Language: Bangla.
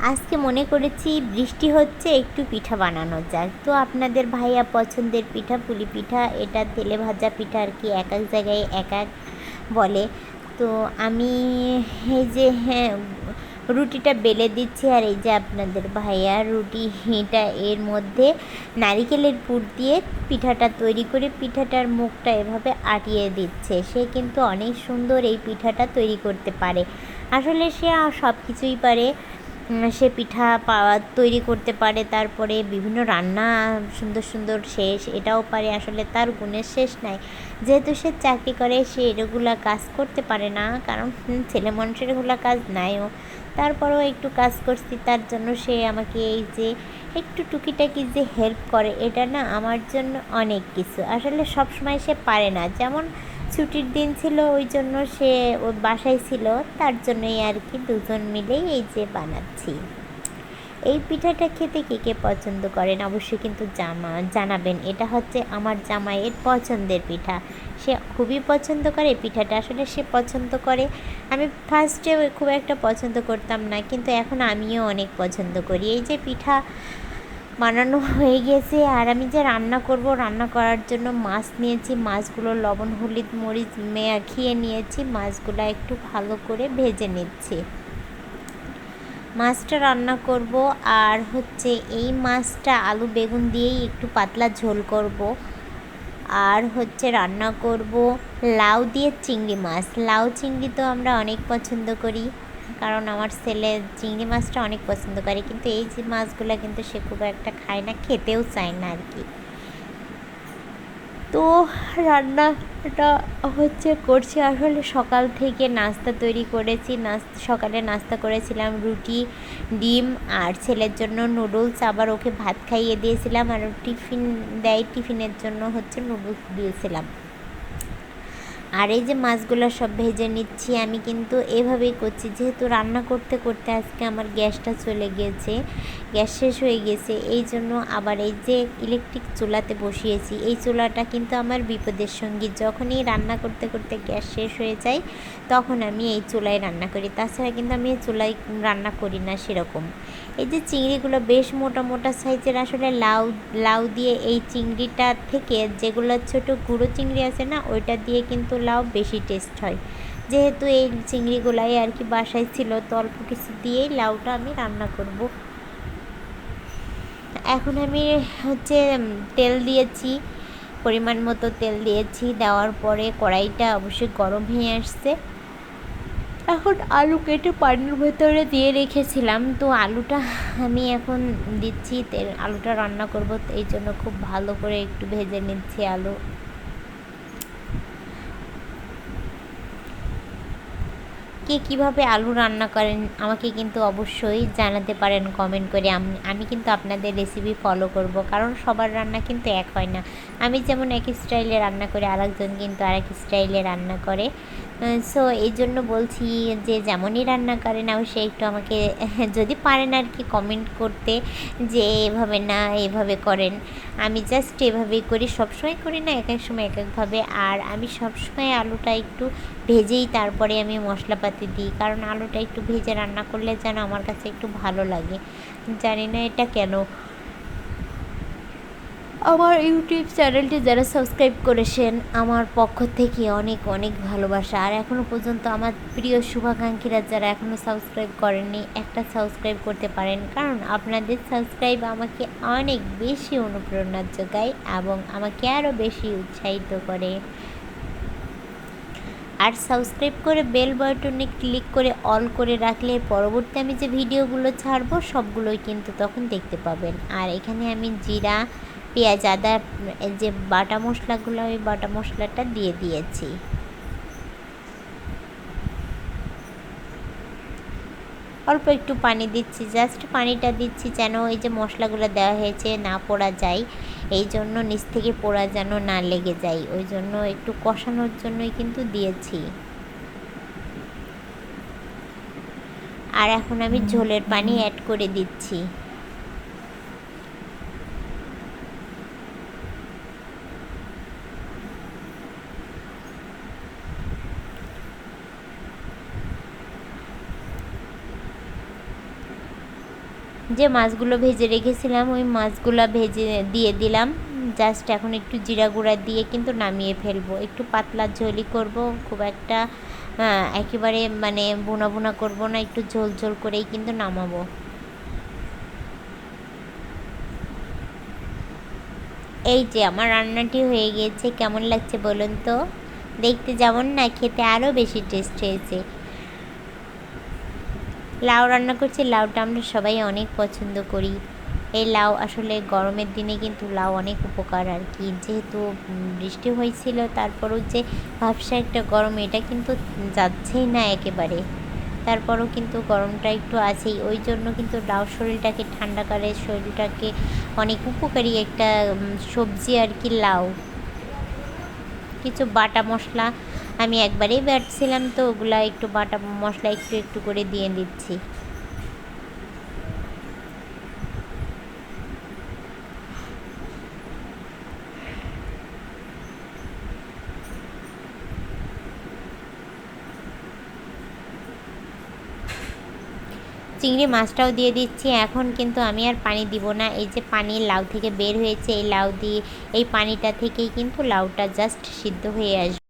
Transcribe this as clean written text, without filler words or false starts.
আজকে মনে করেছি বৃষ্টি হচ্ছে, একটু পিঠা বানানো যাক। তো আপনাদের ভাইয়া পছন্দের পিঠা পুলি পিঠা, এটা তেলে ভাজা পিঠা আর কি, এক এক জায়গায় এক এক বলে। তো আমি এই যে রুটিটা বেলে দিচ্ছি, আর এই যে আপনাদের ভাইয়া রুটিটা এর মধ্যে নারিকেলের পুর দিয়ে পিঠাটা তৈরি করে পিঠাটার মুখটা এভাবে আটিয়ে দিচ্ছে। সে কিন্তু অনেক সুন্দর এই পিঠাটা তৈরি করতে পারে। আসলে সে সব কিছুই পারে। সে পিঠা তৈরি করতে পারে, তারপরে বিভিন্ন রান্না সুন্দর সুন্দর এটাও পারে। আসলে তার গুণের শেষ নাই। যেহেতু সে চাকরি করে, সে এগুলা কাজ করতে পারে না, কারণ ছেলে মানুষের এগুলা কাজ নাইও। তারপরেও একটু কাজ করছি, তার জন্য সে আমাকে এই যে একটু টুকিটাকি যে হেল্প করে, এটা না আমার জন্য অনেক কিছু। আসলে সব সময় সে পারে না, যেমন ছুটির দিন ছিল ওই জন্য সে ওর বাসায় ছিল, তার জন্যই আর কি দুজন মিলেই এই যে বানাচ্ছি। এই পিঠাটা খেতে কে কে পছন্দ করেন অবশ্যই কিন্তু জানাবেন। এটা হচ্ছে আমার জামাইয়ের পছন্দের পিঠা, সে খুবই পছন্দ করে পিঠাটা। আসলে সে পছন্দ করে, আমি ফার্স্টে খুব একটা পছন্দ করতাম না, কিন্তু এখন আমিও অনেক পছন্দ করি। এই যে পিঠা বানানো হয়ে গেছে, আর আমি যে রান্না করব, রান্না করার জন্য মাছ নিয়েছি। মাছগুলো লবণ হলুদ মরিচ মাখিয়ে নিয়েছি, মাছগুলো একটু ভালো করে ভেজে নিচ্ছি। মাছটা রান্না করব, আর হচ্ছে এই মাছটা আলু বেগুন দিয়েই একটু পাতলা ঝোল করব। আর হচ্ছে রান্না করব লাউ দিয়ে চিংড়ি মাছ। লাউ চিংড়ি তো আমরা অনেক পছন্দ করি, কারণ আমার ছেলে চিংড়ি মাছটা অনেক পছন্দ করে, কিন্তু এই যে মাছগুলো কিন্তু সে খুব একটা খায় না, খেতেও চায় না আর কি। তো রান্নাটা হচ্ছে করছি। আসলে সকাল থেকে নাস্তা তৈরি করেছি। সকালে নাস্তা করেছিলাম রুটি ডিম, আর ছেলের জন্য নুডলস, আবার ওকে ভাত খাইয়ে দিয়েছিলাম, আর টিফিন দেয়, টিফিনের জন্য হচ্ছে নুডলস দিয়েছিলাম। আর এই যে মাছগুলো সব ভেজে নিচ্ছি, আমি কিন্তু এভাবেই করছি, যেহেতু রান্না করতে করতে আজকে আমার গ্যাসটা চলে গিয়েছে, গ্যাস শেষ হয়ে গেছে। এই জন্য আবার এই যে ইলেকট্রিক চুলাতে বসিয়েছি। এই চুলাটা কিন্তু আমার বিপদের সঙ্গী, যখনই রান্না করতে করতে গ্যাস শেষ হয়ে যায় তখন আমি এই চুলায় রান্না করি, তাছাড়া কিন্তু আমি এই চুলায় রান্না করি না সেরকম। এই যে চিংড়িগুলো বেশ মোটা মোটা সাইজের, আসলে লাউ দিয়ে এই চিংড়িটা থেকে যেগুলো ছোট গুঁড়ো চিংড়ি আছে না, ওইটা দিয়ে কিন্তু লাউ বেশি টেস্ট হয়। যেহেতু এই চিংড়িগুলাই আর কি বাসায় ছিল, তো অল্প কিছু দিয়েই লাউটা আমি রান্না করব। এখন আমি হচ্ছে তেল দিয়েছি, পরিমাণ মতো তেল দিয়েছি। দেওয়ার পরে কড়াইটা অবশ্যই গরম হয়ে আসছে। এখন আলু কেটে পানির ভেতরে দিয়ে রেখেছিলাম, তো আলুটা আমি এখন দিচ্ছি। আলুটা রান্না করব, এই জন্য খুব ভালো করে একটু ভেজে নিচ্ছি আলু। কে কীভাবে আলু রান্না করেন আমাকে কিন্তু অবশ্যই জানাতে পারেন কমেন্ট করে। আমি কিন্তু আপনাদের রেসিপি ফলো করব, কারণ সবার রান্না কিন্তু এক হয় না। আমি যেমন এক স্টাইলে রান্না করি, আরেকজন কিন্তু আরেক স্টাইলে রান্না করে। সো এই জন্য বলছি যে যেমনই রান্না করেন সে একটু আমাকে যদি পারেন আর কি কমেন্ট করতে, যে এভাবে না এভাবে করেন। আমি জাস্ট এভাবেই করি, সবসময় করি না, এক এক সময় এক একভাবে। আর আমি সবসময় আলুটা একটু ভেজেই তারপরে আমি মশলাপাতি দিই, কারণ আলুটা একটু ভেজে রান্না করলে যেন আমার কাছে একটু ভালো লাগে, জানি না এটা কেন। আমার ইউটিউব চ্যানেলটি যারা সাবস্ক্রাইব করেছেন, আমার পক্ষ থেকে অনেক অনেক ভালোবাসা। আর এখনও পর্যন্ত আমার প্রিয় শুভাকাঙ্ক্ষীরা যারা এখনও সাবস্ক্রাইব করেননি, একটা সাবস্ক্রাইব করতে পারেন, কারণ আপনাদের সাবস্ক্রাইব আমাকে অনেক বেশি অনুপ্রেরণা যোগায় এবং আমাকে আরও বেশি উৎসাহিত করে। আর সাবস্ক্রাইব করে বেল বাটনে ক্লিক করে অল করে রাখলে পরবর্তী আমি যে ভিডিওগুলো ছাড়বো সবগুলোই কিন্তু তখন দেখতে পাবেন। আর এখানে আমি জিরা পেঁয়াজ আদা যে বাটা মশলাগুলো, ওই বাটা মশলাটা দিয়ে দিয়েছি। অল্প একটু পানি দিচ্ছি, জাস্ট পানিটা দিচ্ছি যেন ওই যে মশলাগুলো দেওয়া হয়েছে না পোড়া যায়, এই জন্য নিচ থেকে পোড়া যেন না লেগে যায়, ওই জন্য একটু কষানোর জন্যই কিন্তু দিয়েছি। আর এখন আমি ঝোলের পানি অ্যাড করে দিচ্ছি। যে মাছগুলো ভেজে রেখেছিলাম ওই মাছগুলো ভেজে দিয়ে দিলাম। জাস্ট এখন একটু জিরা গুঁড়া দিয়ে কিন্তু নামিয়ে ফেলবো। একটু পাতলা ঝোলই করব, খুব একটা একেবারে মানে বোনা বোনা করব না, একটু ঝোল ঝোল করেই কিন্তু নামাবো। এই যে আমার রান্নাটি হয়ে গিয়েছে, কেমন লাগছে বলুন তো? দেখতে যেমন না, খেতে আরও বেশি টেস্ট হয়েছে। লাউ রান্না করছি, লাউটা আমরা সবাই অনেক পছন্দ করি। এই লাউ আসলে গরমের দিনে কিন্তু লাউ অনেক উপকার আর কি, যেহেতু বৃষ্টি হয়েছিল তারপরও যে ভাবসা একটা গরম, এটা কিন্তু যাচ্ছেই না একেবারে। তারপরও কিন্তু গরমটা একটু আছেই, ওই জন্য কিন্তু লাউ শরীরটাকে ঠান্ডা করে, শরীরটাকে অনেক উপকারী একটা সবজি আর কি লাউ। কিছু বাটা মশলা আমি একবারেই বাটছিলাম, তো ওগুলা একটু বাটা মশলা একটু একটু করে দিয়ে দিচ্ছি। চিংড়ি মাছটাও দিয়ে দিচ্ছি। এখন কিন্তু আমি আর পানি দিব না, এই যে পানি লাউ থেকে বের হয়েছে, এই লাউ দিয়ে এই পানিটা থেকেই কিন্তু লাউটা জাস্ট সিদ্ধ হয়ে আসবে।